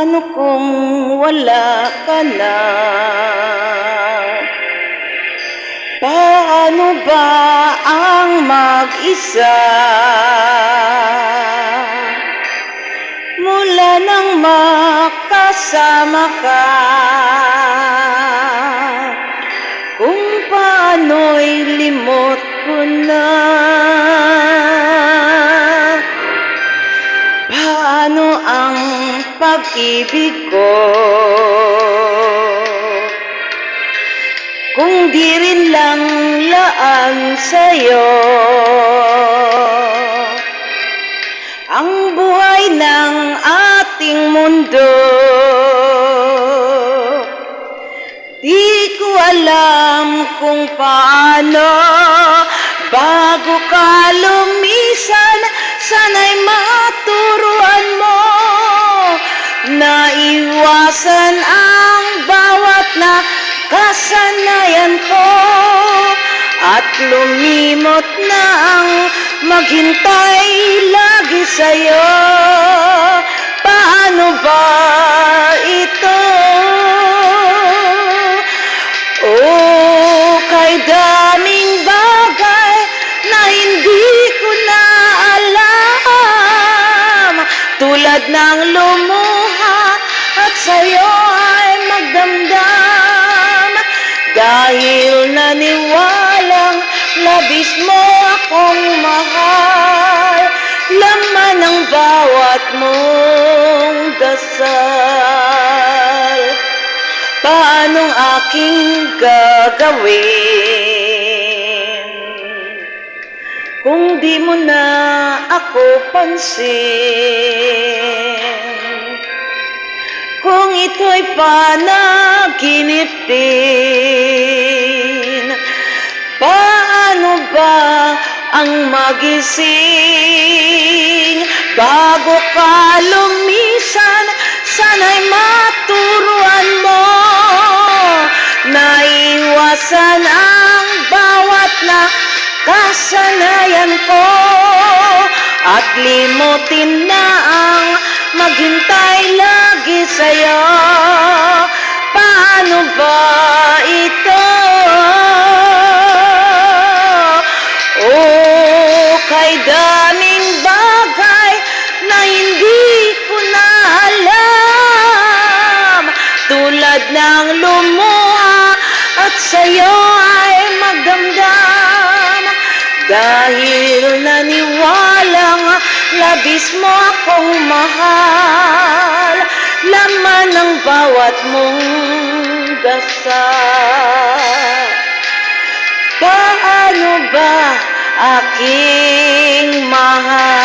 Paano kung wala ka na? Paano ba ang mag-isa? Mula nang makasama ka, kung paano'y limot ko na. Paano ang pag-ibig ko kung di rin lang laan sa'yo ang buhay ng ating mundo? Di ko alam kung paano bago ka lumisan, sana'y maturuan mo na iwasan ang bawat na kasanayan ko at lumimot na ang maghintay lagi sa'yo. Paano ba ito? Oh, kay daming bagay na hindi ko na alam, tulad ng lumuha at sa'yo ay magdamdam. Dahil naniwalang labis mo akong mahal, laman ng bawat mong dasal. Paanong aking gagawin kung di mo na ako pansin? Kung ito'y panaginip din, paano ba ang magising bago ka lumisan? Sana'y maturuan mo na iwasan ang bawat na kasanayan ko at limutin na ang maghintay lagi sa'yo. Paano ba ito? Oh, kay daming bagay na hindi ko na alam, tulad ng lumuha at sa'yo ay magdamdam. Dahil naniwalang labis mo akong mahal, laman ng bawat mong dasal. Paano ba aking mahal?